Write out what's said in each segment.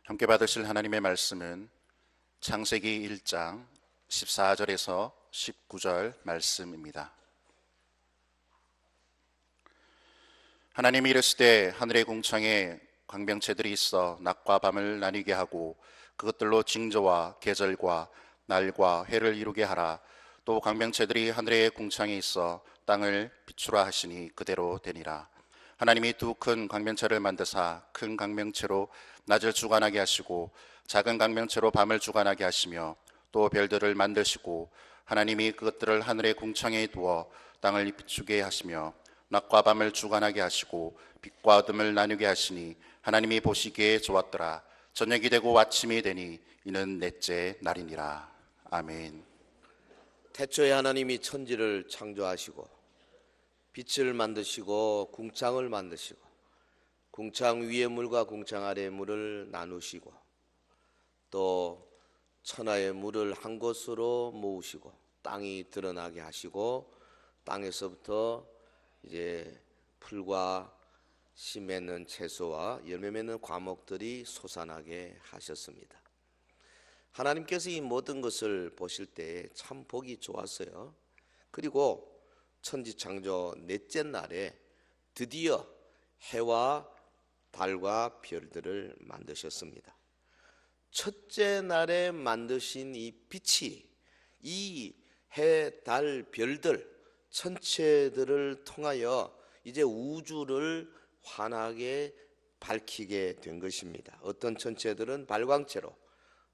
함께 받으실 하나님의 말씀은 창세기 1장 14절에서 19절 말씀입니다. 하나님이 이르시되 하늘의 궁창에 광명체들이 있어 낮과 밤을 나뉘게 하고 그것들로 징조와 계절과 날과 해를 이루게 하라. 또 광명체들이 하늘의 궁창에 있어 땅을 비추라 하시니 그대로 되니라. 하나님이 두 큰 광명체를 만드사 큰 광명체로 낮을 주관하게 하시고 작은 광명체로 밤을 주관하게 하시며 또 별들을 만드시고 하나님이 그것들을 하늘의 궁창에 두어 땅을 비추게 하시며 낮과 밤을 주관하게 하시고 빛과 어둠을 나누게 하시니 하나님이 보시기에 좋았더라. 저녁이 되고 아침이 되니 이는 넷째 날이니라. 아멘. 태초에 하나님이 천지를 창조하시고 빛을 만드시고 궁창을 만드시고 궁창 위의 물과 궁창 아래의 물을 나누시고 또 천하의 물을 한 곳으로 모으시고 땅이 드러나게 하시고 땅에서부터 이제 풀과 씨 맺는 채소와 열매 맺는 과목들이 솟아나게 하셨습니다. 하나님께서 이 모든 것을 보실 때 참 보기 좋았어요. 그리고 천지 창조 넷째 날에 드디어 해와 달과 별들을 만드셨습니다. 첫째 날에 만드신 이 빛이 이 해, 달, 별들, 천체들을 통하여 이제 우주를 환하게 밝히게 된 것입니다. 어떤 천체들은 발광체로,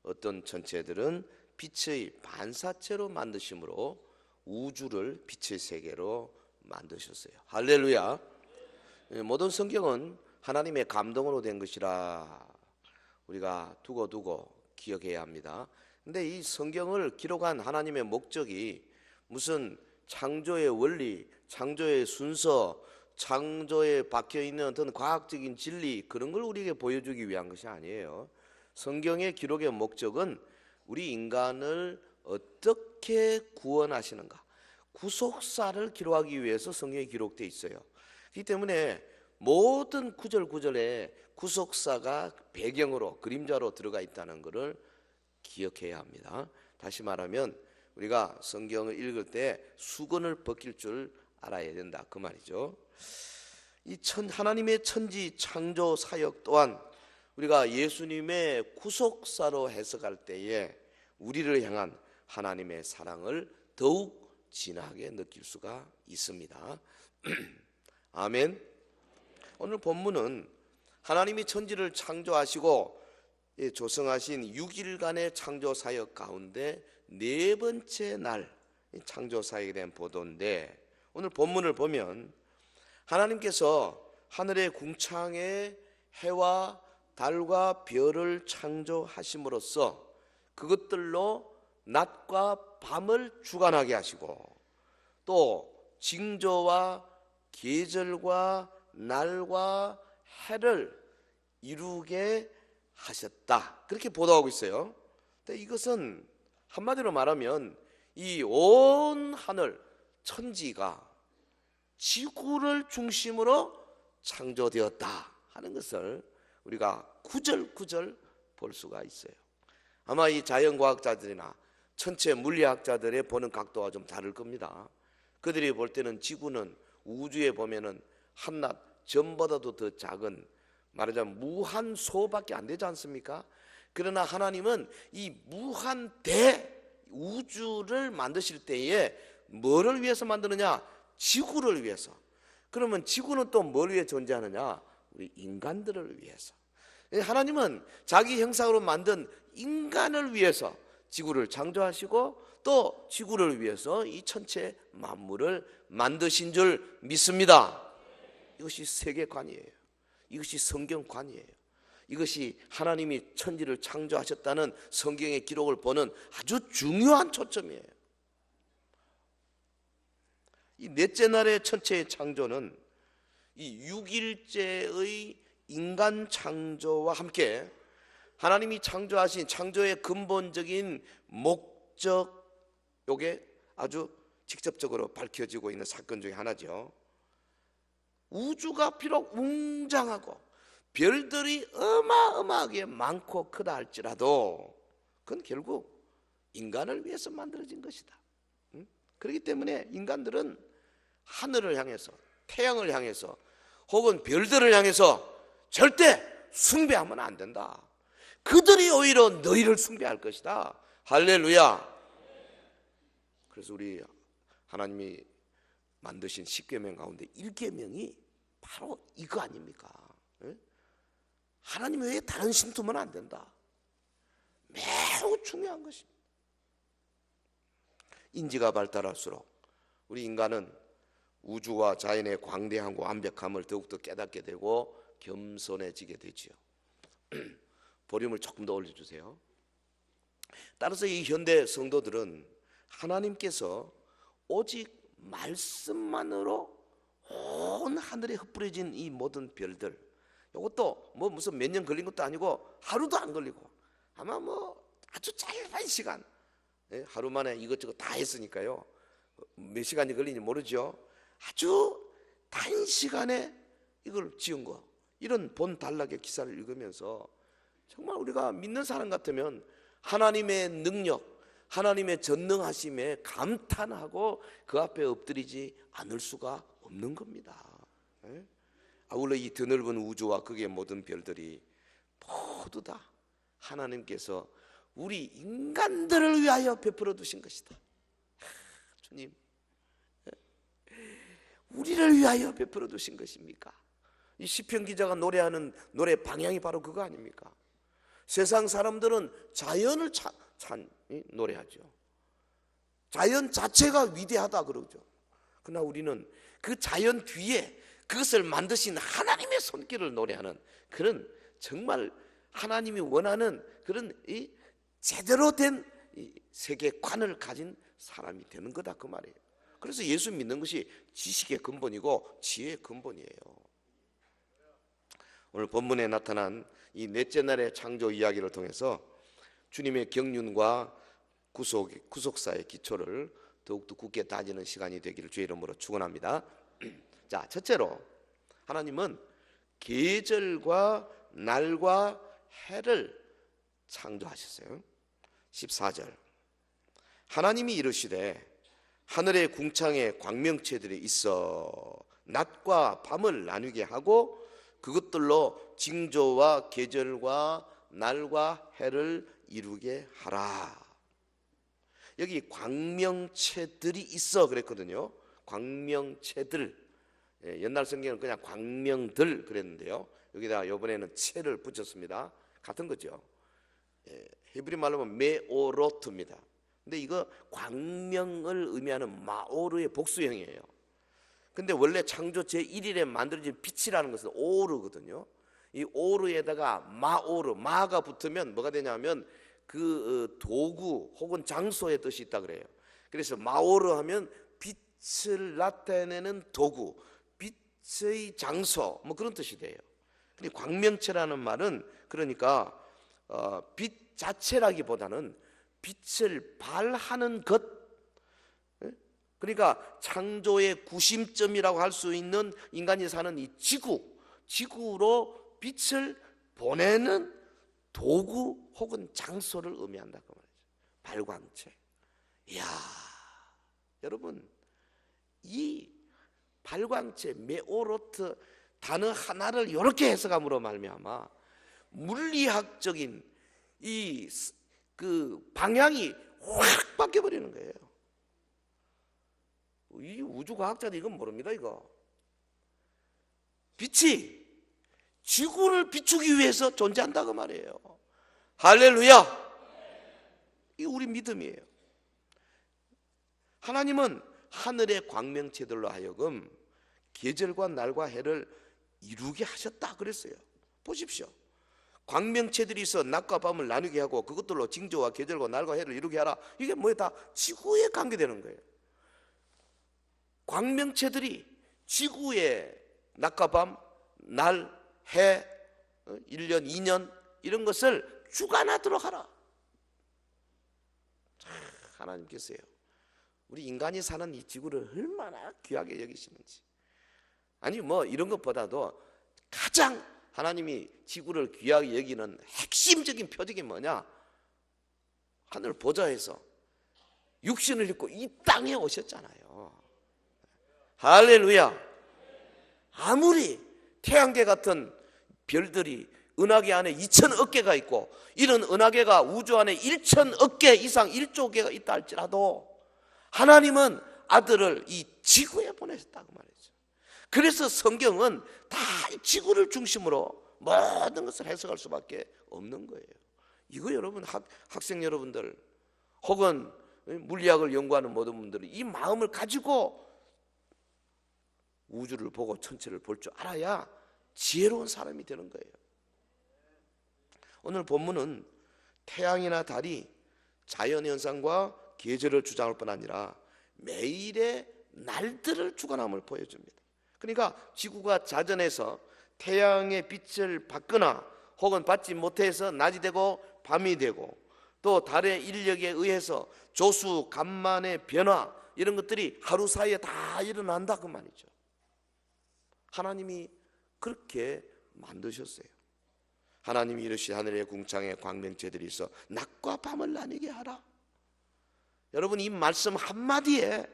어떤 천체들은 빛의 반사체로 만드심으로 우주를 빛의 세계로 만드셨어요. 할렐루야. 모든 성경은 하나님의 감동으로 된 것이라 우리가 두고 기억해야 합니다. 근데 이 성경을 기록한 하나님의 목적이 무슨 창조의 원리, 창조의 순서, 창조에 박혀있는 어떤 과학적인 진리 그런 걸 우리에게 보여주기 위한 것이 아니에요. 성경의 기록의 목적은 우리 인간을 어떻게 구원하시는가, 구속사를 기록하기 위해서 성경에 기록되어 있어요. 그렇기 때문에 모든 구절구절에 구속사가 배경으로 그림자로 들어가 있다는 것을 기억해야 합니다. 다시 말하면 우리가 성경을 읽을 때 수건을 벗길 줄 알아야 된다 그 말이죠. 하나님의 천지 창조 사역 또한 우리가 예수님의 구속사로 해석할 때에 우리를 향한 하나님의 사랑을 더욱 진하게 느낄 수가 있습니다. 아멘. 오늘 본문은 하나님이 천지를 창조하시고 조성하신 6일간의 창조 사역 가운데 네 번째 날 창조 사역에 대한 보도인데, 오늘 본문을 보면 하나님께서 하늘의 궁창에 해와 달과 별을 창조하심으로써 그것들로 낮과 밤을 주관하게 하시고 또 징조와 계절과 날과 해를 이루게 하셨다, 그렇게 보도하고 있어요. 근데 이것은 한마디로 말하면 이 온 하늘 천지가 지구를 중심으로 창조되었다 하는 것을 우리가 구절구절 볼 수가 있어요. 아마 이 자연과학자들이나 천체 물리학자들의 보는 각도와 좀 다를 겁니다. 그들이 볼 때는 지구는 우주에 보면은 한낱 점보다도 더 작은, 말하자면 무한소밖에 안 되지 않습니까? 그러나 하나님은 이 무한 대우주를 만드실 때에 뭐를 위해서 만드느냐? 지구를 위해서. 그러면 지구는 또 뭘 위해 존재하느냐? 우리 인간들을 위해서. 하나님은 자기 형상으로 만든 인간을 위해서 지구를 창조하시고 또 지구를 위해서 이 천체 만물을 만드신 줄 믿습니다. 이것이 세계관이에요. 이것이 성경관이에요. 이것이 하나님이 천지를 창조하셨다는 성경의 기록을 보는 아주 중요한 초점이에요. 이 넷째 날의 천체의 창조는 이 6일째의 인간 창조와 함께 하나님이 창조하신 창조의 근본적인 목적, 요게 아주 직접적으로 밝혀지고 있는 사건 중에 하나죠. 우주가 비록 웅장하고 별들이 어마어마하게 많고 크다 할지라도 그건 결국 인간을 위해서 만들어진 것이다. 그렇기 때문에 인간들은 하늘을 향해서, 태양을 향해서, 혹은 별들을 향해서 절대 숭배하면 안 된다. 그들이 오히려 너희를 숭배할 것이다. 할렐루야. 그래서 우리 하나님이 만드신 10계명 가운데 1계명이 바로 이거 아닙니까? 하나님 외에 다른 신 두면 안 된다. 매우 중요한 것입니다. 인지가 발달할수록 우리 인간은 우주와 자연의 광대함과 완벽함을 더욱더 깨닫게 되고 겸손해지게 되지요. 볼륨을 조금 더 올려주세요. 따라서 이 현대 성도들은 하나님께서 오직 말씀만으로 온 하늘에 흩뿌려진 이 모든 별들, 이것도 뭐 무슨 몇 년 걸린 것도 아니고 하루도 안 걸리고 아마 뭐 아주 짧은 시간, 하루 만에 이것저것 다 했으니까요. 몇 시간이 걸리는지 모르죠. 아주 단시간에 이걸 지은 거, 이런 본 단락의 기사를 읽으면서 정말 우리가 믿는 사람 같으면 하나님의 능력, 하나님의 전능하심에 감탄하고 그 앞에 엎드리지 않을 수가 없는 겁니다. 아울러 이 드넓은 우주와 그의 모든 별들이 모두 다 하나님께서 우리 인간들을 위하여 베풀어 두신 것이다. 주님, 우리를 위하여 베풀어 두신 것입니까? 이 시편 기자가 노래하는 노래 방향이 바로 그거 아닙니까? 세상 사람들은 자연을 노래하죠. 자연 자체가 위대하다 그러죠. 그러나 우리는 그 자연 뒤에 그것을 만드신 하나님의 손길을 노래하는 그런 정말 하나님이 원하는 그런 이 제대로 된 이 세계관을 가진 사람이 되는 거다 그 말이에요. 그래서 예수 믿는 것이 지식의 근본이고 지혜의 근본이에요. 오늘 본문에 나타난 이 넷째 날의 창조 이야기를 통해서 주님의 경륜과 구속사의 기초를 더욱더 굳게 다지는 시간이 되기를 주의 이름으로 축원합니다. 자, 첫째로 하나님은 계절과 날과 해를 창조하셨어요. 14절 하나님이 이르시되 하늘의 궁창에 광명체들이 있어 낮과 밤을 나누게 하고 그것들로 징조와 계절과 날과 해를 이루게 하라. 여기 광명체들이 있어 그랬거든요. 광명체들, 옛날 성경은 그냥 광명들 그랬는데요, 여기다 이번에는 체를 붙였습니다. 같은 거죠. 히브리 말로 하면 메오로트입니다. 근데 이거 광명을 의미하는 마오르의 복수형이에요. 근데 원래 창조 제1일에 만들어진 빛이라는 것은 오르거든요. 이 오르에다가 마오르, 마가 붙으면 뭐가 되냐면 그 도구 혹은 장소의 뜻이 있다 그래요. 그래서 마오르 하면 빛을 나타내는 도구, 빛의 장소, 뭐 그런 뜻이 돼요. 근데 광명체라는 말은 그러니까 빛 자체라기보다는 빛을 발하는 것, 그러니까 창조의 구심점이라고 할 수 있는 인간이 사는 이 지구로 빛을 보내는 도구 혹은 장소를 의미한다고 말이죠. 발광체. 이야, 여러분, 이 발광체 메오로트 단어 하나를 이렇게 해석함으로 말미암아 물리학적인 이 그 방향이 확 바뀌어 버리는 거예요. 이 우주과학자들 이건 모릅니다. 이거 빛이 지구를 비추기 위해서 존재한다고 말이에요. 할렐루야. 이게 우리 믿음이에요. 하나님은 하늘의 광명체들로 하여금 계절과 날과 해를 이루게 하셨다 그랬어요. 보십시오. 광명체들이 있어 낮과 밤을 나누게 하고 그것들로 징조와 계절과 날과 해를 이루게 하라. 이게 뭐예요? 다 지구에 관계되는 거예요. 광명체들이 지구의 낮과 밤, 날, 해, 1년, 2년 이런 것을 주관하도록 하라. 하나님께서요, 우리 인간이 사는 이 지구를 얼마나 귀하게 여기시는지. 아니 뭐 이런 것보다도 가장 하나님이 지구를 귀하게 여기는 핵심적인 표적이 뭐냐? 하늘 보좌에서 육신을 입고 이 땅에 오셨잖아요. 할렐루야. 아무리 태양계 같은 별들이 은하계 안에 2천억 개가 있고 이런 은하계가 우주 안에 1천억 개 이상 1조 개가 있다 할지라도 하나님은 아들을 이 지구에 보내셨다고 말이죠. 그래서 성경은 다 지구를 중심으로 모든 것을 해석할 수밖에 없는 거예요. 이거 여러분 학생 여러분들 혹은 물리학을 연구하는 모든 분들은 이 마음을 가지고 우주를 보고 천체를 볼 줄 알아야 지혜로운 사람이 되는 거예요. 오늘 본문은 태양이나 달이 자연현상과 계절을 주장할 뿐 아니라 매일의 날들을 주관함을 보여줍니다. 그러니까 지구가 자전해서 태양의 빛을 받거나 혹은 받지 못해서 낮이 되고 밤이 되고 또 달의 인력에 의해서 조수, 간만의 변화 이런 것들이 하루 사이에 다 일어난다 그 말이죠. 하나님이 그렇게 만드셨어요. 하나님이 이르시 하늘의 궁창에 광명체들이 있어 낮과 밤을 나뉘게 하라. 여러분 이 말씀 한마디에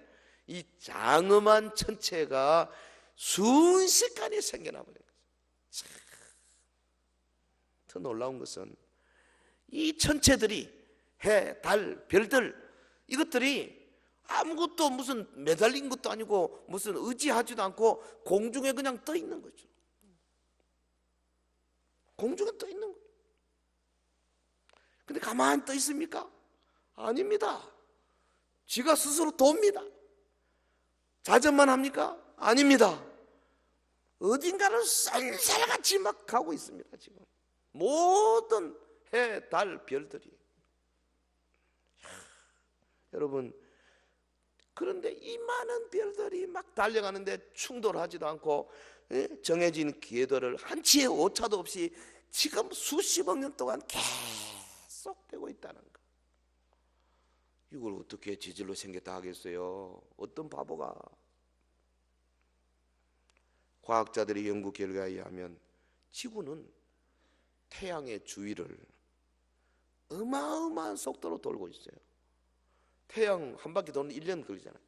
이 장엄한 천체가 순식간에 생겨나 버린 거죠. 더 놀라운 것은 이 천체들이 해, 달, 별들 이것들이 아무것도 무슨 매달린 것도 아니고 무슨 의지하지도 않고 공중에 그냥 떠 있는 거죠. 공중에 떠 있는 거예요. 근데 가만히 떠 있습니까? 아닙니다. 지가 스스로 돕니다. 자전만 합니까? 아닙니다. 어딘가를 쌀쌀같이 막 가고 있습니다. 지금 모든 해, 달, 별들이. 여러분 그런데 이 많은 별들이 막 달려가는데 충돌하지도 않고 정해진 궤도를 한치의 오차도 없이 지금 수십억 년 동안 계속 되고 있다는 거. 이걸 어떻게 지질로 생겼다 하겠어요? 어떤 바보가. 과학자들의 연구 결과에 의하면 지구는 태양의 주위를 어마어마한 속도로 돌고 있어요. 태양 한 바퀴 도는 1년 걸리잖아요.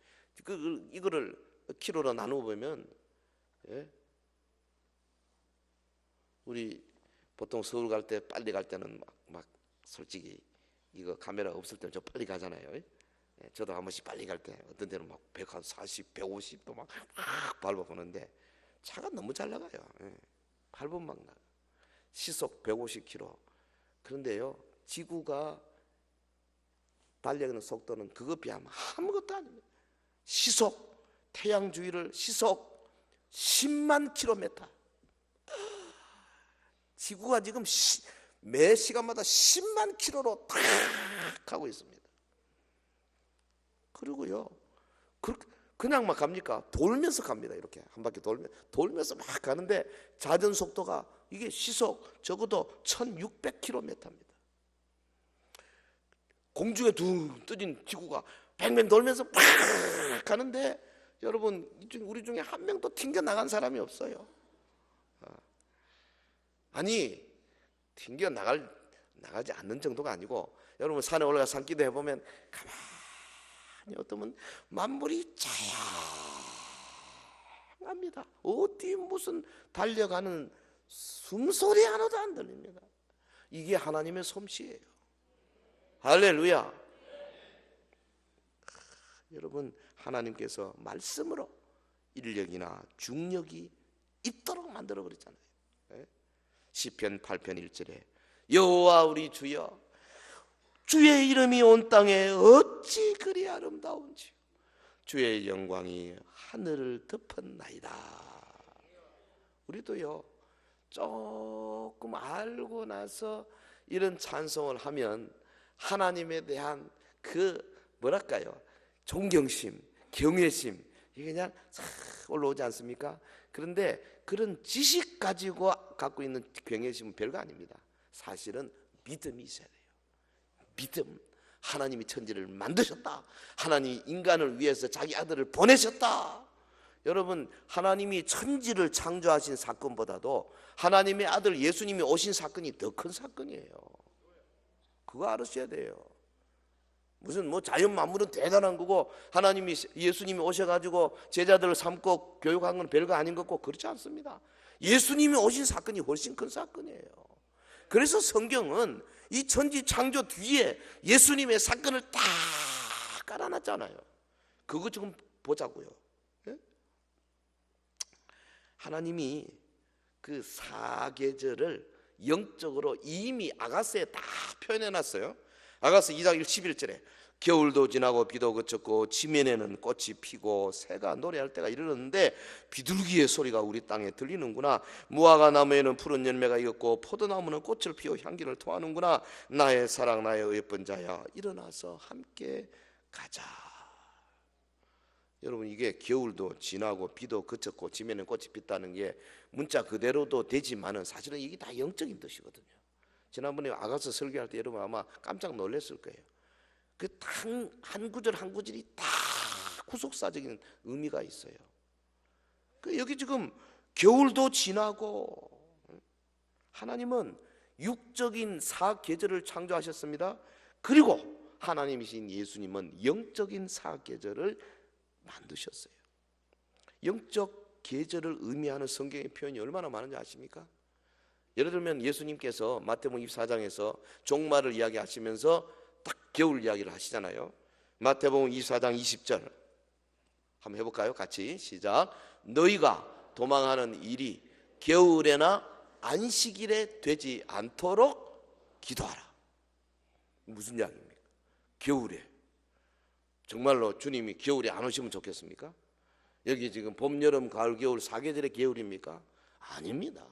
이거를 키로로 나누어 보면 우리 보통 서울 갈 때 빨리 갈 때는 막 솔직히 이거 카메라 없을 때는 저 빨리 가잖아요. 저도 한 번씩 빨리 갈 때 어떤 데는 막 140, 150도 막 밟아보는데 차가 너무 잘 나가요. 밟으면 막 나가. 시속 150km. 그런데요 지구가 달려가는 속도는 그거 비하면 아무것도 아닙니다. 시속 태양 주위를 시속 10만 킬로미터. 지구가 지금 매 시간마다 10만 킬로로 탁 가고 있습니다. 그리고요 그냥 막 갑니까? 돌면서 갑니다. 이렇게 한 바퀴 돌면서 막 가는데 자전 속도가 이게 시속 적어도 1600km입니다. 공중에 둥 떠진 지구가 뱅뱅 돌면서 팍 가는데 여러분 우리 중에 한 명도 튕겨 나간 사람이 없어요. 아니 튕겨 나가지 않는 정도가 아니고 여러분 산에 올라가 산기도 해보면 가만히 어떠면 만물이 조용합니다. 어디 무슨 달려가는 숨소리 하나도 안 들립니다. 이게 하나님의 솜씨예요. 할렐루야. 여러분 하나님께서 말씀으로 인력이나 중력이 있도록 만들어 버렸잖아요. 시편 8편 1절에 여호와 우리 주여 주의 이름이 온 땅에 어찌 그리 아름다운지 주의 영광이 하늘을 덮었나이다. 우리도요 조금 알고 나서 이런 찬송을 하면 하나님에 대한 그 뭐랄까요 존경심, 경외심 이게 그냥 싹 올라오지 않습니까? 그런데 그런 지식 가지고 갖고 있는 경외심은 별거 아닙니다. 사실은 믿음이 있어야 돼요. 믿음. 하나님이 천지를 만드셨다. 하나님이 인간을 위해서 자기 아들을 보내셨다. 여러분, 하나님이 천지를 창조하신 사건보다도 하나님의 아들 예수님이 오신 사건이 더 큰 사건이에요. 그거 알으셔야 돼요. 무슨 뭐 자연 만물은 대단한 거고 하나님이 예수님이 오셔가지고 제자들을 삼고 교육한 건 별거 아닌 거고 그렇지 않습니다. 예수님이 오신 사건이 훨씬 큰 사건이에요. 그래서 성경은 이 천지 창조 뒤에 예수님의 사건을 다 깔아놨잖아요. 그거 좀 보자고요. 예? 하나님이 그 사계절을 영적으로 이미 아가서에 다 표현해놨어요. 아가서 2장 11절에 겨울도 지나고 비도 그쳤고 지면에는 꽃이 피고 새가 노래할 때가 이르렀는데 비둘기의 소리가 우리 땅에 들리는구나. 무화과 나무에는 푸른 열매가 익었고 포도나무는 꽃을 피워 향기를 토하는구나. 나의 사랑 나의 예쁜 자야 일어나서 함께 가자. 여러분, 이게 겨울도 지나고 비도 그쳤고 지면에는 꽃이 폈다는 게 문자 그대로도 되지만은 사실은 이게 다 영적인 뜻이거든요. 지난번에 아가서 설교할 때 여러분 아마 깜짝 놀랐을 거예요. 그 한 구절 한 구절이 다 구속사적인 의미가 있어요. 그 여기 지금 겨울도 지나고 하나님은 육적인 사계절을 창조하셨습니다. 그리고 하나님이신 예수님은 영적인 사계절을 만드셨어요. 영적 계절을 의미하는 성경의 표현이 얼마나 많은지 아십니까? 예를 들면 예수님께서 마태복음 24장에서 종말을 이야기하시면서 딱 겨울 이야기를 하시잖아요. 마태복음 24장 20절 한번 해볼까요? 같이 시작. 너희가 도망하는 일이 겨울에나 안식일에 되지 않도록 기도하라. 무슨 이야기입니까? 겨울에. 정말로 주님이 겨울에 안 오시면 좋겠습니까? 여기 지금 봄, 여름, 가을, 겨울 4계절의 겨울입니까? 아닙니다.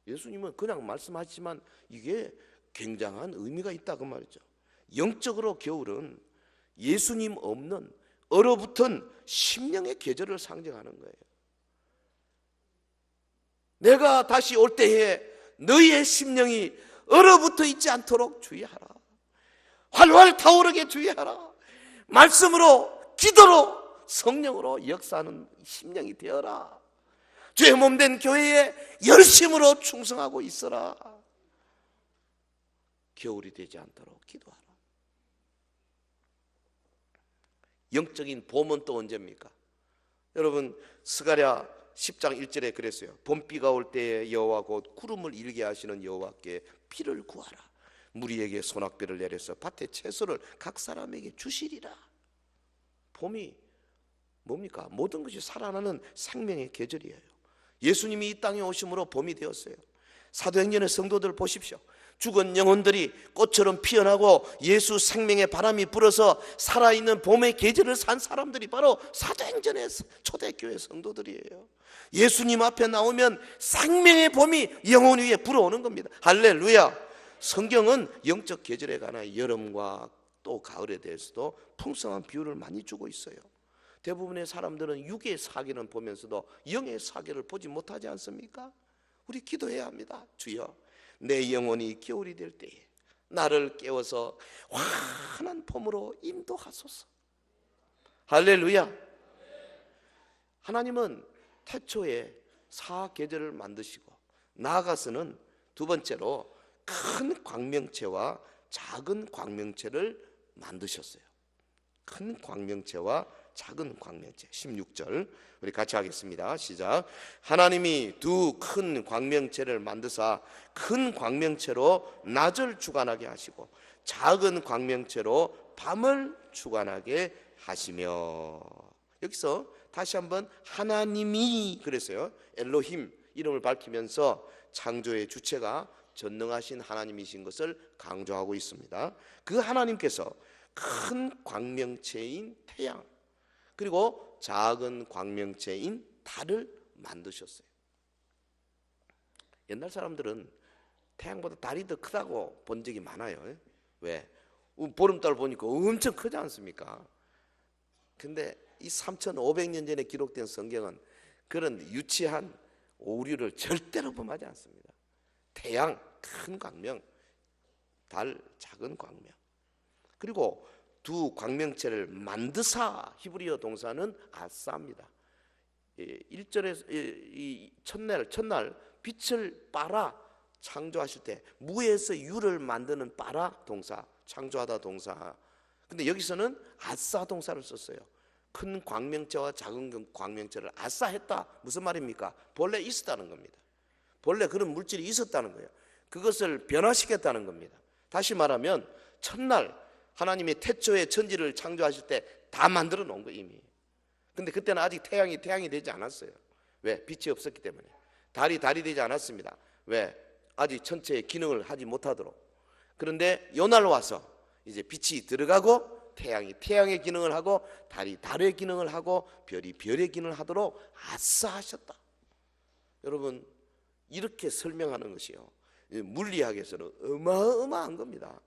예수님은 그냥 말씀하시지만 이게 굉장한 의미가 있다 그 말이죠. 영적으로 겨울은 예수님 없는 얼어붙은 심령의 계절을 상징하는 거예요. 내가 다시 올 때에 너희의 심령이 얼어붙어 있지 않도록 주의하라. 활활 타오르게 주의하라. 말씀으로, 기도로, 성령으로 역사하는 심령이 되어라. 주의 몸된 교회에 열심으로 충성하고 있어라. 겨울이 되지 않도록 기도하라. 영적인 봄은 또 언제입니까? 여러분, 스가랴 10장 1절에 그랬어요. 봄비가 올 때에 여호와 곧 구름을 일게 하시는 여호와께 비를 구하라. 무리에게 소낙비를 내려서 밭의 채소를 각 사람에게 주시리라. 봄이 뭡니까? 모든 것이 살아나는 생명의 계절이에요. 예수님이 이 땅에 오심으로 봄이 되었어요. 사도행전의 성도들 보십시오. 죽은 영혼들이 꽃처럼 피어나고 예수 생명의 바람이 불어서 살아있는 봄의 계절을 산 사람들이 바로 사도행전의 초대교회 성도들이에요. 예수님 앞에 나오면 생명의 봄이 영혼 위에 불어오는 겁니다. 할렐루야. 성경은 영적 계절에 관한 여름과 또 가을에 대해서도 풍성한 비유를 많이 주고 있어요. 대부분의 사람들은 육의 사계는 보면서도 영의 사계를 보지 못하지 않습니까? 우리 기도해야 합니다. 주여, 내 영혼이 겨울이 될 때에 나를 깨워서 환한 봄으로 인도하소서. 할렐루야. 하나님은 태초에 사계절을 만드시고 나아가서는 두 번째로 큰 광명체와 작은 광명체를 만드셨어요. 큰 광명체와 작은 광명체. 16절 우리 같이 하겠습니다. 시작. 하나님이 두 큰 광명체를 만드사 큰 광명체로 낮을 주관하게 하시고 작은 광명체로 밤을 주관하게 하시며. 여기서 다시 한번 하나님이 그랬어요. 엘로힘 이름을 밝히면서 창조의 주체가 전능하신 하나님이신 것을 강조하고 있습니다. 그 하나님께서 큰 광명체인 태양 그리고 작은 광명체인 달을 만드셨어요. 옛날 사람들은 태양보다 달이 더 크다고 본 적이 많아요. 왜? 보름달 보니까 엄청 크지 않습니까? 근데 이 3,500년 전에 기록된 성경은 그런 유치한 오류를 절대로 범하지 않습니다. 태양 큰 광명, 달 작은 광명. 그리고 두 광명체를 만드사 히브리어 동사는 아사입니다. 1절에서 이 첫날 빛을 빨아 창조하실 때 무에서 유를 만드는 빨아 동사, 창조하다 동사. 근데 여기서는 아싸 동사를 썼어요. 큰 광명체와 작은 광명체를 아싸했다. 무슨 말입니까? 본래 있었다는 겁니다. 본래 그런 물질이 있었다는 거예요. 그것을 변화시켰다는 겁니다. 다시 말하면 첫날 하나님이 태초에 천지를 창조하실 때 다 만들어 놓은 거 이미. 근데 그때는 아직 태양이 되지 않았어요. 왜? 빛이 없었기 때문에. 달이 되지 않았습니다. 왜? 아직 천체의 기능을 하지 못하도록. 그런데 요날 와서 이제 빛이 들어가고 태양이 태양의 기능을 하고 달이 달의 기능을 하고 별이 별의 기능을 하도록 아싸하셨다. 여러분, 이렇게 설명하는 것이요, 물리학에서는 어마어마한 겁니다.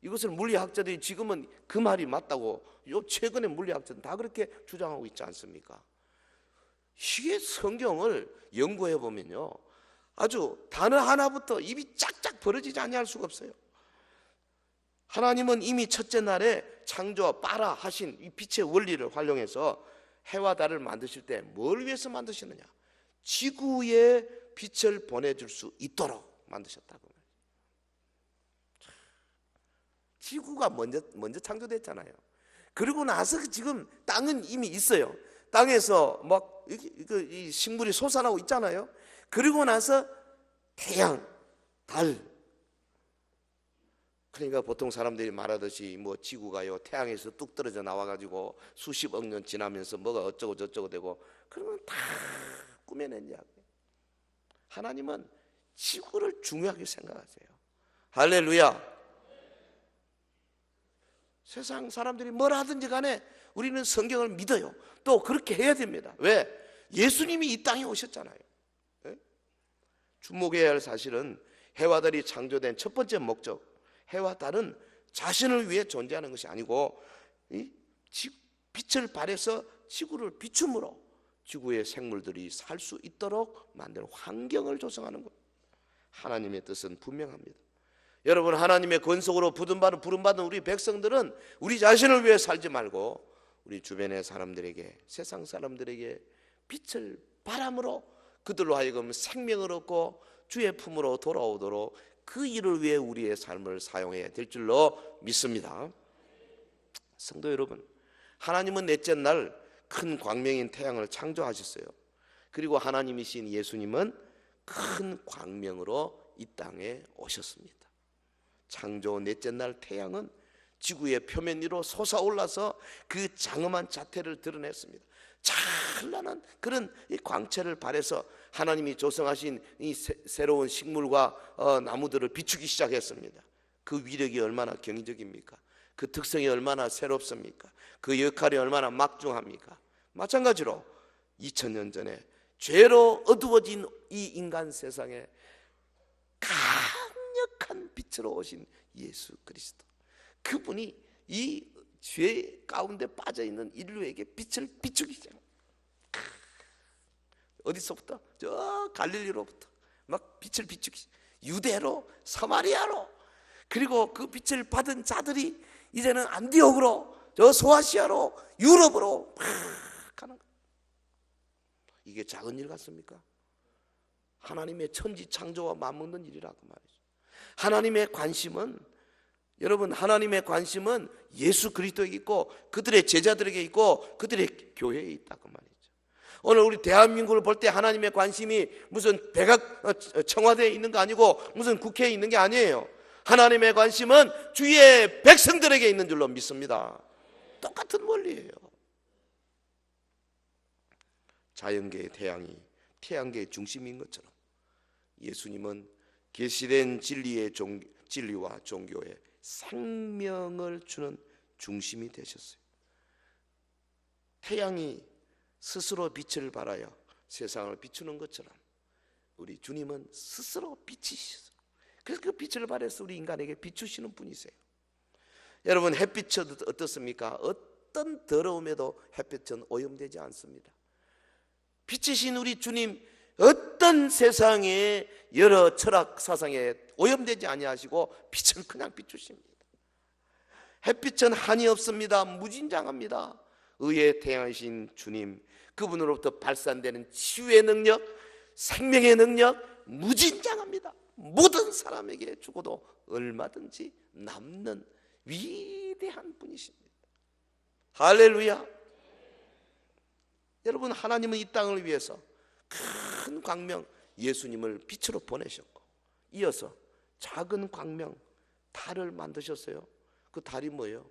이것을 물리학자들이 지금은 그 말이 맞다고, 요 최근에 물리학자들은 다 그렇게 주장하고 있지 않습니까? 이게 성경을 연구해 보면요, 아주 단어 하나부터 입이 짝짝 벌어지지 아니할 수가 없어요. 하나님은 이미 첫째 날에 창조와 빨아 하신 이 빛의 원리를 활용해서 해와 달을 만드실 때 뭘 위해서 만드셨느냐? 지구에 빛을 보내줄 수 있도록 만드셨다고. 지구가 먼저 창조됐잖아요. 그리고 나서 지금 땅은 이미 있어요. 땅에서 막 이 식물이 솟아나고 있잖아요. 그리고 나서 태양, 달. 그러니까 보통 사람들이 말하듯이 뭐 지구가요 태양에서 뚝 떨어져 나와가지고 수십억 년 지나면서 뭐가 어쩌고 저쩌고 되고, 그러면 다 꾸며낸 이야기. 하나님은 지구를 중요하게 생각하세요. 할렐루야. 세상 사람들이 뭘 하든지 간에 우리는 성경을 믿어요. 또 그렇게 해야 됩니다. 왜? 예수님이 이 땅에 오셨잖아요. 주목해야 할 사실은 해와 달이 창조된 첫 번째 목적, 해와 달은 자신을 위해 존재하는 것이 아니고 빛을 발해서 지구를 비춤으로 지구의 생물들이 살 수 있도록 만든 환경을 조성하는 것. 하나님의 뜻은 분명합니다. 여러분, 하나님의 권속으로 부름받은 우리 백성들은 우리 자신을 위해 살지 말고 우리 주변의 사람들에게, 세상 사람들에게 빛을 바람으로 그들로 하여금 생명을 얻고 주의 품으로 돌아오도록 그 일을 위해 우리의 삶을 사용해야 될 줄로 믿습니다. 성도 여러분, 하나님은 넷째 날 큰 광명인 태양을 창조하셨어요. 그리고 하나님이신 예수님은 큰 광명으로 이 땅에 오셨습니다. 창조 넷째 날 태양은 지구의 표면 위로 솟아올라서 그 장엄한 자태를 드러냈습니다. 찬란한 그런 이 광채를 발해서 하나님이 조성하신 이 새로운 식물과 나무들을 비추기 시작했습니다. 그 위력이 얼마나 경이적입니까? 그 특성이 얼마나 새롭습니까? 그 역할이 얼마나 막중합니까? 마찬가지로 2000년 전에 죄로 어두워진 이 인간 세상에 강력한 빛으로 오신 예수 그리스도, 그분이 이 죄 가운데 빠져있는 인류에게 빛을 비추기 시작합니다. 어디서부터? 저 갈릴리로부터 막 빛을 비추기, 유대로, 사마리아로, 그리고 그 빛을 받은 자들이 이제는 안디옥으로, 저 소아시아로, 유럽으로 막 가는 거예요. 이게 작은 일 같습니까? 하나님의 천지 창조와 맞먹는 일이라고 말이죠. 하나님의 관심은, 여러분, 하나님의 관심은 예수 그리스도에게 있고 그들의 제자들에게 있고 그들의 교회에 있다고 말이죠. 오늘 우리 대한민국을 볼 때 하나님의 관심이 무슨 백악 청와대에 있는 거 아니고 무슨 국회에 있는 게 아니에요. 하나님의 관심은 주의 백성들에게 있는 줄로 믿습니다. 똑같은 원리예요. 자연계의 태양이 태양계의 중심인 것처럼 예수님은 계시된 진리와 종교에 생명을 주는 중심이 되셨어요. 태양이 스스로 빛을 발하여 세상을 비추는 것처럼 우리 주님은 스스로 빛이시죠. 그래서 그 빛을 발해서 우리 인간에게 비추시는 분이세요. 여러분, 햇빛은 어떻습니까? 어떤 더러움에도 햇빛은 오염되지 않습니다. 빛이신 우리 주님, 어떤 세상의 여러 철학 사상에 오염되지 아니하시고 빛은 그냥 비추십니다. 햇빛은 한이 없습니다. 무진장합니다. 의의 태양이신 주님, 그분으로부터 발산되는 치유의 능력, 생명의 능력 무진장합니다. 모든 사람에게 주고도 얼마든지 남는 위대한 분이십니다. 할렐루야. 여러분, 하나님은 이 땅을 위해서 큰 광명 예수님을 빛으로 보내셨고, 이어서 작은 광명 달을 만드셨어요. 그 달이 뭐예요?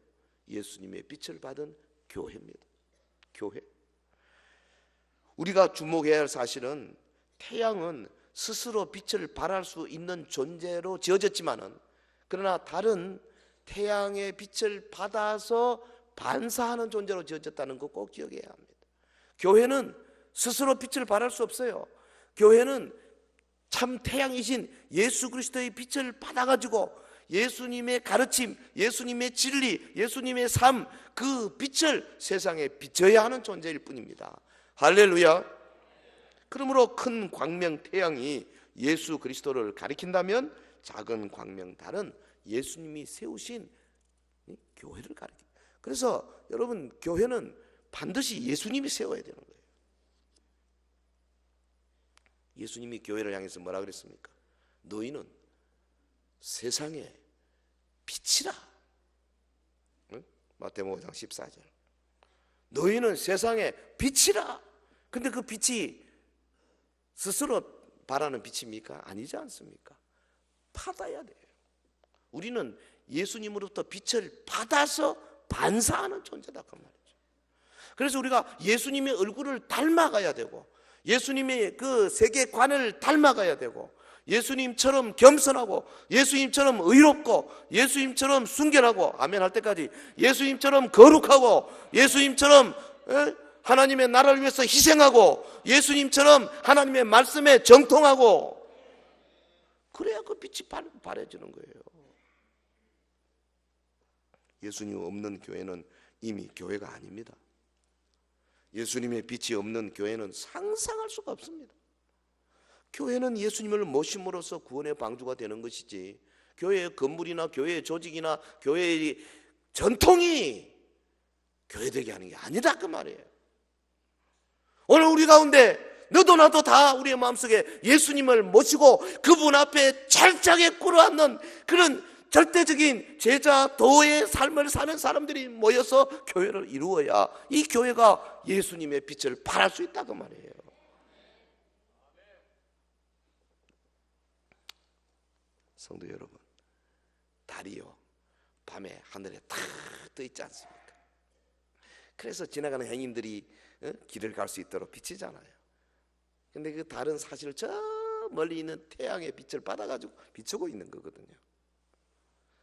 예수님의 빛을 받은 교회입니다. 교회. 우리가 주목해야 할 사실은 태양은 스스로 빛을 발할 수 있는 존재로 지어졌지만은, 그러나 달은 태양의 빛을 받아서 반사하는 존재로 지어졌다는 거 꼭 기억해야 합니다. 교회는 스스로 빛을 발할 수 없어요. 교회는 참 태양이신 예수 그리스도의 빛을 받아가지고 예수님의 가르침, 예수님의 진리, 예수님의 삶, 그 빛을 세상에 비춰야 하는 존재일 뿐입니다. 할렐루야. 그러므로 큰 광명 태양이 예수 그리스도를 가리킨다면, 작은 광명 달은 예수님이 세우신 교회를 가리킵니다. 그래서 여러분, 교회는 반드시 예수님이 세워야 되는 거예요. 예수님이 교회를 향해서 뭐라 그랬습니까? 너희는 세상의 빛이라. 응? 마태복음 5장 14절. 너희는 세상의 빛이라. 근데 그 빛이 스스로 발하는 빛입니까? 아니지 않습니까? 받아야 돼요. 우리는 예수님으로부터 빛을 받아서 반사하는 존재다 그 말이죠. 그래서 우리가 예수님의 얼굴을 닮아가야 되고, 예수님의 그 세계관을 닮아가야 되고, 예수님처럼 겸손하고, 예수님처럼 의롭고, 예수님처럼 순결하고, 아멘 할 때까지 예수님처럼 거룩하고, 예수님처럼 하나님의 나라를 위해서 희생하고, 예수님처럼 하나님의 말씀에 정통하고, 그래야 그 빛이 발해지는 거예요. 예수님 없는 교회는 이미 교회가 아닙니다. 예수님의 빛이 없는 교회는 상상할 수가 없습니다. 교회는 예수님을 모심으로써 구원의 방주가 되는 것이지, 교회의 건물이나 교회의 조직이나 교회의 전통이 교회되게 하는 게 아니다 그 말이에요. 오늘 우리 가운데 너도 나도 다 우리의 마음속에 예수님을 모시고 그분 앞에 철저하게 꿇어앉는 그런 절대적인 제자도의 삶을 사는 사람들이 모여서 교회를 이루어야 이 교회가 예수님의 빛을 발할 수 있다 그 말이에요. 성도 여러분, 달이요 밤에 하늘에 탁 떠 있지 않습니까? 그래서 지나가는 행인들이 길을 갈 수 있도록 비치잖아요. 근데 그 달은 사실 저 멀리 있는 태양의 빛을 받아가지고 비추고 있는 거거든요.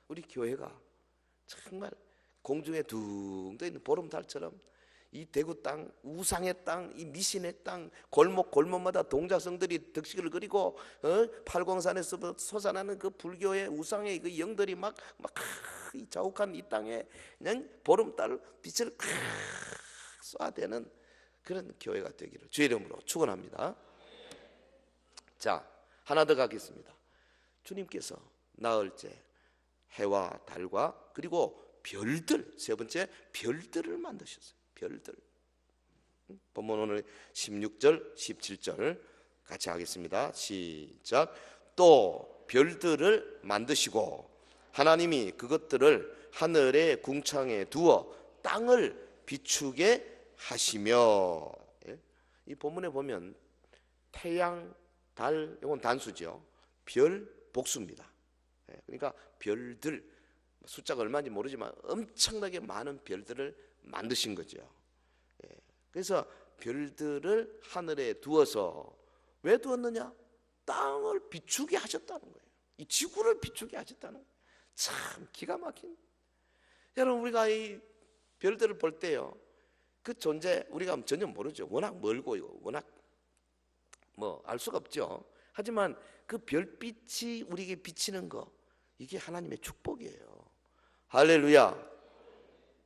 우리 교회가 정말 공중에 둥 떠 있는 보름달처럼 이 대구 땅, 우상의 땅, 이 미신의 땅, 골목마다 동자성들이 덕식을 그리고 팔공산에서 솟아나는 그 불교의 우상의 그 영들이 막 이 자욱한 이 땅에 그냥 보름달 빛을 쏴대는 그런 교회가 되기를 주의 이름으로 축원합니다. 자, 하나 더 가겠습니다. 주님께서 나흘째 해와 달과 그리고 별들, 세 번째 별들을 만드셨어요. 별들. 본문 오늘 16절 17절 같이 하겠습니다. 시작. 또 별들을 만드시고 하나님이 그것들을 하늘의 궁창에 두어 땅을 비추게 하시며. 이 본문에 보면 태양, 달, 이건 단수죠. 별 복수입니다. 그러니까 별들, 숫자가 얼마인지 모르지만 엄청나게 많은 별들을 만드신 거죠. 그래서 별들을 하늘에 두어서 왜 두었느냐? 땅을 비추게 하셨다는 거예요. 이 지구를 비추게 하셨다는 거예요. 참 기가 막힌. 여러분, 우리가 이 별들을 볼 때요, 그 존재 우리가 전혀 모르죠. 워낙 멀고 워낙 뭐 알 수가 없죠. 하지만 그 별빛이 우리에게 비치는 거, 이게 하나님의 축복이에요. 할렐루야.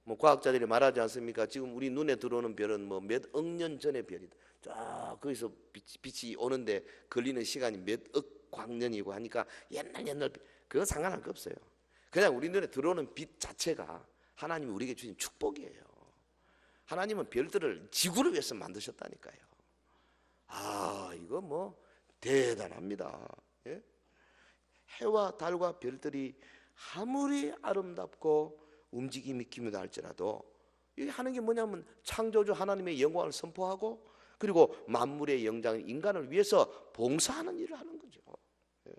뭐 과학자들이 말하지 않습니까? 지금 우리 눈에 들어오는 별은 뭐 몇 억 년 전의 별이다. 쫙 거기서 빛이 오는데 걸리는 시간이 몇 억 광년이고 하니까 옛날 그거 상관할 거 없어요. 그냥 우리 눈에 들어오는 빛 자체가 하나님이 우리에게 주신 축복이에요. 하나님은 별들을 지구를 위해서 만드셨다니까요. 아, 이거 뭐 대단합니다. 예? 해와 달과 별들이 아무리 아름답고 움직임이 기묘다 할지라도 이게 하는 게 뭐냐면 창조주 하나님의 영광을 선포하고 그리고 만물의 영장인 인간을 위해서 봉사하는 일을 하는 거죠. 예.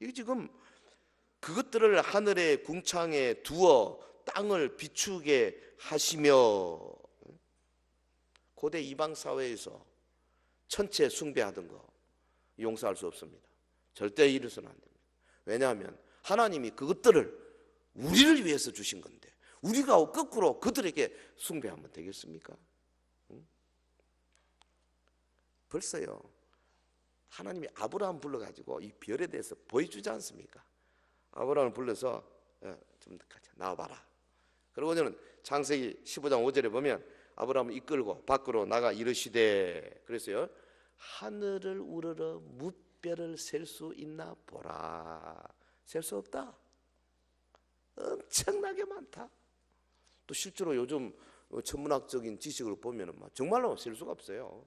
이게 지금 그것들을 하늘의 궁창에 두어 땅을 비추게 하시며 고대 이방 사회에서 천체 숭배하던 거 용서할 수 없습니다. 절대 이래서는 안 됩니다. 왜냐하면 하나님이 그것들을 우리를 위해서 주신 건데 우리가 거꾸로 그들에게 숭배하면 되겠습니까? 벌써요 하나님이 아브라함 불러가지고 이 별에 대해서 보여주지 않습니까? 아브라함을 불러서 좀 나와봐라. 그리고 저는 창세기 15장 5절에 보면 아브라함을 이끌고 밖으로 나가 이르시되 그래서요 하늘을 우러러 뭇별을 셀 수 있나 보라. 셀 수 없다. 엄청나게 많다. 또 실제로 요즘 천문학적인 지식을 보면은 정말로 셀 수가 없어요.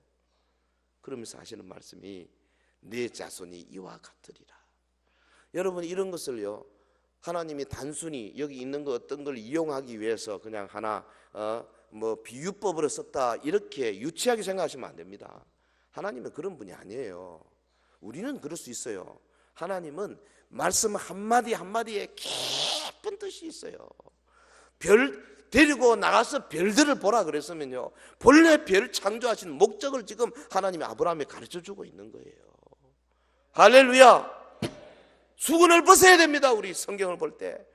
그러면서 하시는 말씀이 내 자손이 이와 같으리라. 여러분 이런 것을요 하나님이 단순히 여기 있는 거 어떤 걸 이용하기 위해서 그냥 하나 뭐 비유법으로 썼다 이렇게 유치하게 생각하시면 안 됩니다. 하나님은 그런 분이 아니에요. 우리는 그럴 수 있어요. 하나님은 말씀 한마디 한마디에 깊은 뜻이 있어요. 별 데리고 나가서 별들을 보라 그랬으면요 본래 별 창조하신 목적을 지금 하나님이 아브라함에 가르쳐주고 있는 거예요. 할렐루야. 수건을 벗어야 됩니다. 우리 성경을 볼 때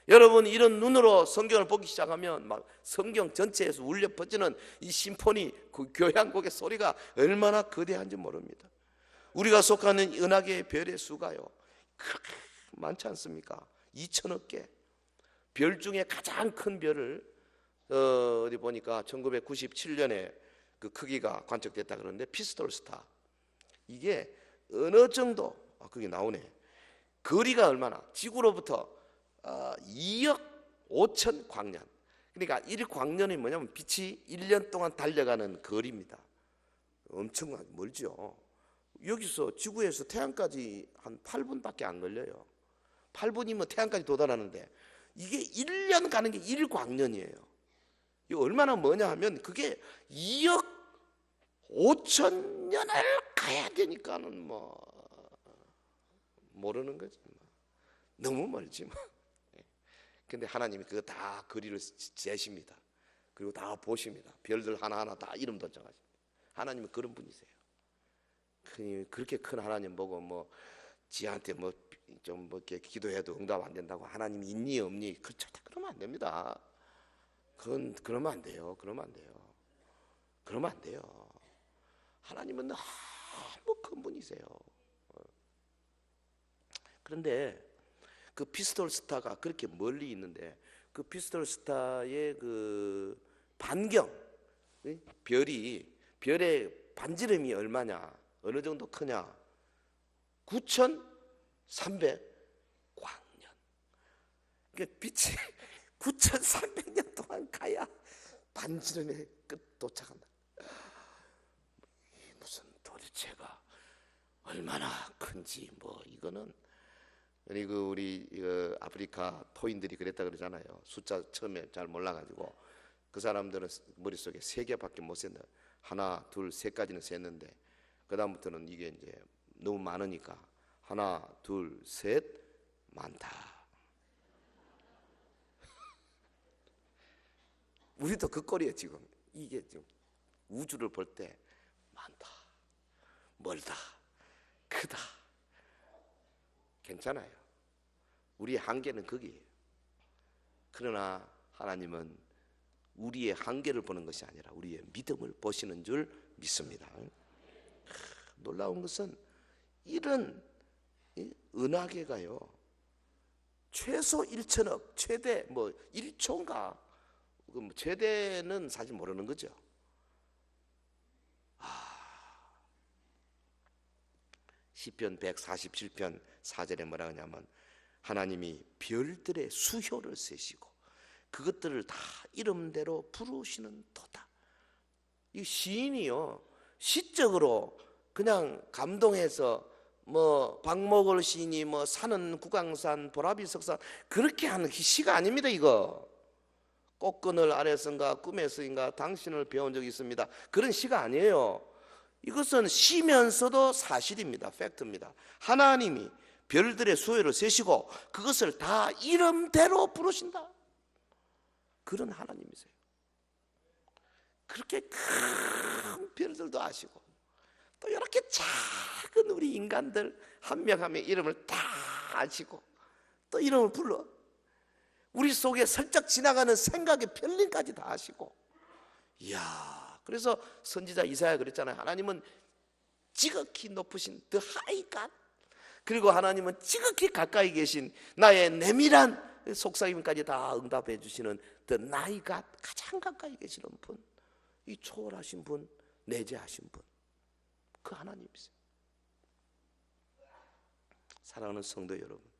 여러분 이런 눈으로 성경을 보기 시작하면 막 성경 전체에서 울려 퍼지는 이 심포니 그 교향곡의 소리가 얼마나 거대한지 모릅니다. 우리가 속하는 은하계의 별의 수가요 그렇게 많지 않습니까? 2천억 개. 별 중에 가장 큰 별을 어디 보니까 1997년에 그 크기가 관측됐다 그러는데 피스톨 스타 이게 어느 정도 그게 나오네. 거리가 얼마나 지구로부터 2억 5천 광년. 그러니까 1광년이 뭐냐면 빛이 1년 동안 달려가는 거리입니다. 엄청 멀죠. 여기서 지구에서 태양까지 한 8분밖에 안 걸려요. 8분이면 태양까지 도달하는데 이게 1년 가는 게 1광년이에요. 이거 얼마나 뭐냐 하면 그게 2억 5천 년을 가야 되니까는 뭐 모르는 거지. 너무 멀지 뭐. 근데 하나님이 그거 다 거리를 재십니다. 그리고 다 보십니다. 별들 하나하나 다 이름도 정하십니다. 하나님은 그런 분이세요. 그렇게 큰 하나님 보고 뭐 지한테 뭐 좀 뭐 이렇게 기도해도 응답 안 된다고 하나님이 있니 없니 절대 그러면 안 됩니다. 그러면 안 돼요. 그러면 안 돼요. 그러면 안 돼요. 하나님은 너무 큰 분이세요. 그런데 그 피스톨 스타가 그렇게 멀리 있는데 그 피스톨 스타의 그 반경 별의 반지름이 얼마냐 어느 정도 크냐 9,300광년. 그러니까 빛이 9,300년 동안 가야 반지름의 끝 도착한다. 무슨 도대체가 얼마나 큰지 뭐 이거는 그리고 우리 아프리카 토인들이 그랬다 그러잖아요. 숫자 처음에 잘 몰라가지고 그 사람들은 머릿속에 3개밖에 못 셌다. 하나, 둘, 셋까지는 셌는데 그 다음부터는 이게 이제 너무 많으니까 하나, 둘, 셋 많다. 우리도 그 꼴이에요 지금. 이게 지금 우주를 볼 때 많다, 멀다, 크다. 괜찮아요. 우리의 한계는 거기에요. 그러나 하나님은 우리의 한계를 보는 것이 아니라 우리의 믿음을 보시는 줄 믿습니다. 놀라운 것은 이런 은하계가요 최소 1천억 최대 뭐 1초인가 최대는 사실 모르는 거죠. 시편 147편 4절에 뭐라 하냐면 하나님이 별들의 수효를 세시고 그것들을 다 이름대로 부르시는 도다. 이 시인이요, 시적으로 그냥 감동해서 박목월 시인이 산은 구강산 보라비 석산 그렇게 하는 시가 아닙니다. 이거 꽃그늘 아래선가 꿈에서인가 당신을 배운 적이 있습니다. 그런 시가 아니에요. 이것은 시면서도 사실입니다. 팩트입니다. 하나님이 별들의 수요를 세시고 그것을 다 이름대로 부르신다. 그런 하나님이세요. 그렇게 큰 별들도 아시고 또 이렇게 작은 우리 인간들 한 명 한 명 이름을 다 아시고 또 이름을 불러 우리 속에 슬쩍 지나가는 생각의 편린까지 다 아시고, 이야, 그래서 선지자 이사야 그랬잖아요. 하나님은 지극히 높으신 the high God, 그리고 하나님은 지극히 가까이 계신 나의 내밀한 속삭임까지 다 응답해 주시는 the nigh God, 가장 가까이 계시는 분, 이 초월하신 분, 내재하신 분, 그 하나님이세요. 사랑하는 성도 여러분,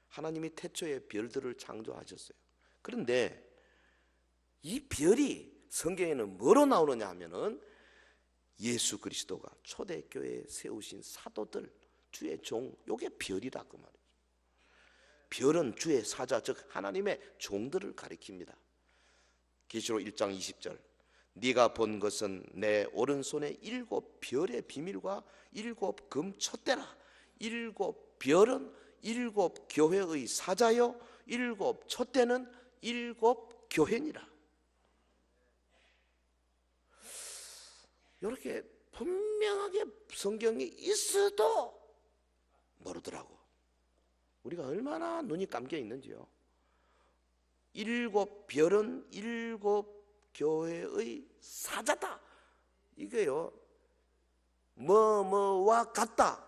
하나님이 태초에 별들을 창조하셨어요. 그런데 이 별이 성경에는 뭐로 나오느냐 하면은 예수 그리스도가 초대교회에 세우신 사도들, 주의 종, 요게 별이라 그 말이에요. 별은 주의 사자, 즉 하나님의 종들을 가리킵니다. 계시록 1장 20절, 네가 본 것은 내 오른손에 7 별의 비밀과 7 금 촛대라. 7 별은 7 교회의 사자요, 7 촛대는 7 교회니라. 이렇게 분명하게 성경이 있어도 모르더라고. 우리가 얼마나 눈이 감겨 있는지요. 7 별은 7 교회의 사자다. 이게요, 뭐뭐와 같다.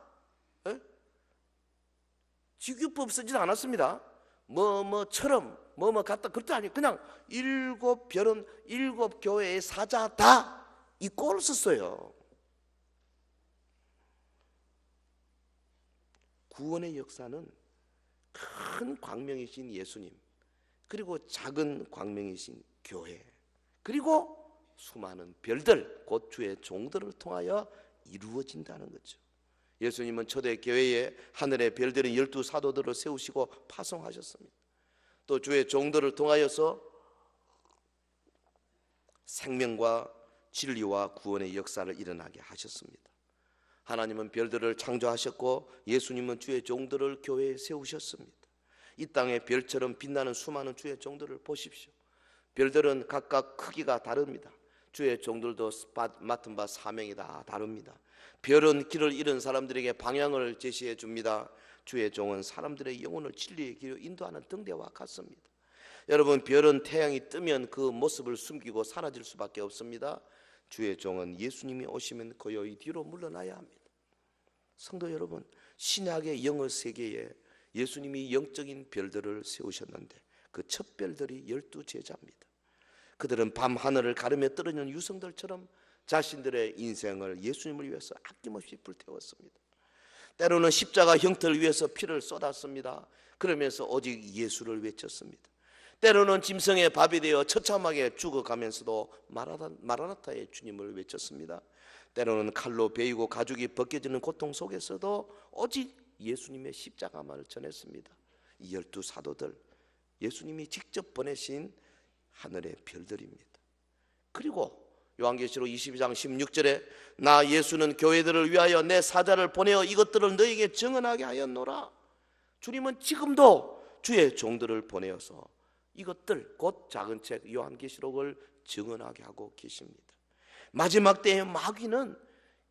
직유법 쓰지도 않았습니다. 뭐뭐처럼 뭐뭐 같다 그것도 아니에요. 그냥 7 별은 7 교회의 사자다, 이 꼴을 썼어요. 구원의 역사는 큰 광명이신 예수님, 그리고 작은 광명이신 교회, 그리고 수많은 별들, 곧 주의 종들을 통하여 이루어진다는 거죠. 예수님은 초대교회에 하늘의 별들인 12 사도들을 세우시고 파송하셨습니다. 또 주의 종들을 통하여서 생명과 진리와 구원의 역사를 일어나게 하셨습니다. 하나님은 별들을 창조하셨고 예수님은 주의 종들을 교회에 세우셨습니다. 이 땅에 별처럼 빛나는 수많은 주의 종들을 보십시오. 별들은 각각 크기가 다릅니다. 주의 종들도 맡은 바 사명이 다 다릅니다. 별은 길을 잃은 사람들에게 방향을 제시해 줍니다. 주의 종은 사람들의 영혼을 진리의 길로 인도하는 등대와 같습니다. 여러분, 별은 태양이 뜨면 그 모습을 숨기고 사라질 수밖에 없습니다. 주의 종은 예수님이 오시면 고요히 뒤로 물러나야 합니다. 성도 여러분, 신약의 영어 세계에 예수님이 영적인 별들을 세우셨는데 그 첫 별들이 12 제자입니다. 그들은 밤 하늘을 가르며 떨어지는 유성들처럼 자신들의 인생을 예수님을 위해서 아낌없이 불태웠습니다. 때로는 십자가 형태를 위해서 피를 쏟았습니다. 그러면서 오직 예수를 외쳤습니다. 때로는 짐승의 밥이 되어 처참하게 죽어가면서도 마라나타의 주님을 외쳤습니다. 때로는 칼로 베이고 가죽이 벗겨지는 고통 속에서도 오직 예수님의 십자가만을 전했습니다. 이 12 사도들, 예수님이 직접 보내신 하늘의 별들입니다. 그리고 요한계시록 22장 16절에 나 예수는 교회들을 위하여 내 사자를 보내어 이것들을 너에게 증언하게 하였노라. 주님은 지금도 주의 종들을 보내어서 이것들, 곧 작은 책 요한계시록을 증언하게 하고 계십니다. 마지막 때의 마귀는,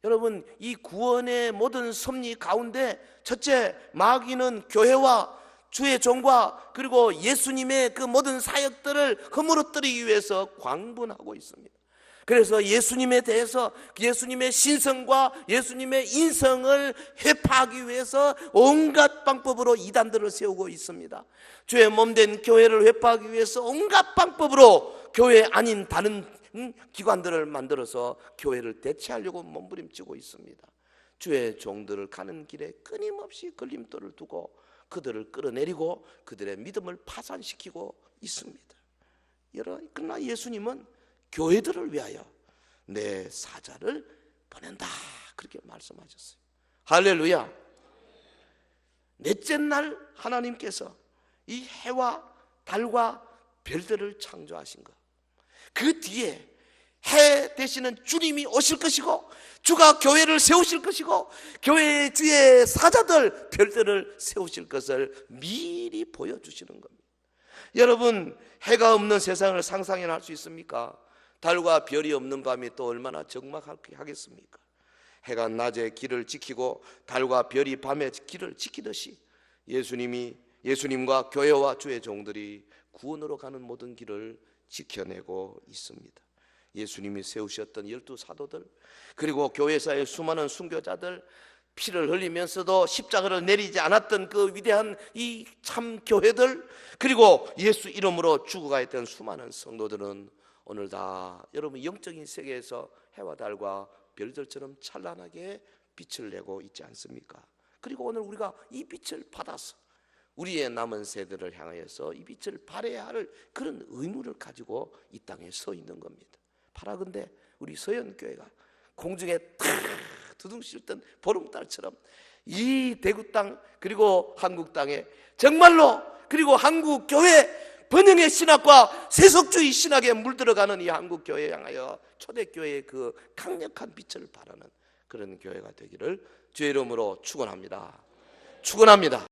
여러분, 이 구원의 모든 섭리 가운데 첫째, 마귀는 교회와 주의 종과 그리고 예수님의 그 모든 사역들을 허물어뜨리기 위해서 광분하고 있습니다. 그래서 예수님에 대해서, 예수님의 신성과 예수님의 인성을 회파하기 위해서 온갖 방법으로 이단들을 세우고 있습니다. 주의 몸된 교회를 회파하기 위해서 온갖 방법으로 교회 아닌 다른 기관들을 만들어서 교회를 대체하려고 몸부림치고 있습니다. 주의 종들을 가는 길에 끊임없이 걸림돌을 두고 그들을 끌어내리고 그들의 믿음을 파산시키고 있습니다. 그러나 예수님은 교회들을 위하여 내 사자를 보낸다, 그렇게 말씀하셨어요. 할렐루야. 넷째 날 하나님께서 이 해와 달과 별들을 창조하신 것, 그 뒤에 해 되시는 주님이 오실 것이고 주가 교회를 세우실 것이고 교회의 주의 사자들 별들을 세우실 것을 미리 보여주시는 겁니다. 여러분, 해가 없는 세상을 상상이나 할 수 있습니까? 달과 별이 없는 밤이 또 얼마나 적막하겠습니까? 해가 낮에 길을 지키고 달과 별이 밤에 길을 지키듯이 예수님과 교회와 주의 종들이 구원으로 가는 모든 길을 지켜내고 있습니다. 예수님이 세우셨던 12 사도들, 그리고 교회사의 수많은 순교자들, 피를 흘리면서도 십자가를 내리지 않았던 그 위대한 이 참 교회들, 그리고 예수 이름으로 죽어가 있던 수많은 성도들은 오늘 다 여러분 영적인 세계에서 해와 달과 별들처럼 찬란하게 빛을 내고 있지 않습니까? 그리고 오늘 우리가 이 빛을 받아서 우리의 남은 세대를 향하여서 이 빛을 발해야 할 그런 의무를 가지고 이 땅에 서 있는 겁니다. 바라건대 우리 서현교회가 공중에 탁 두둥실던 보름달처럼 이 대구 땅 그리고 한국 땅에 정말로, 그리고 한국 교회 번영의 신학과 세속주의 신학에 물들어가는 이 한국 교회에 향하여 초대교회의 그 강력한 빛을 발하는 그런 교회가 되기를 주의 이름으로 축원합니다. 축원합니다.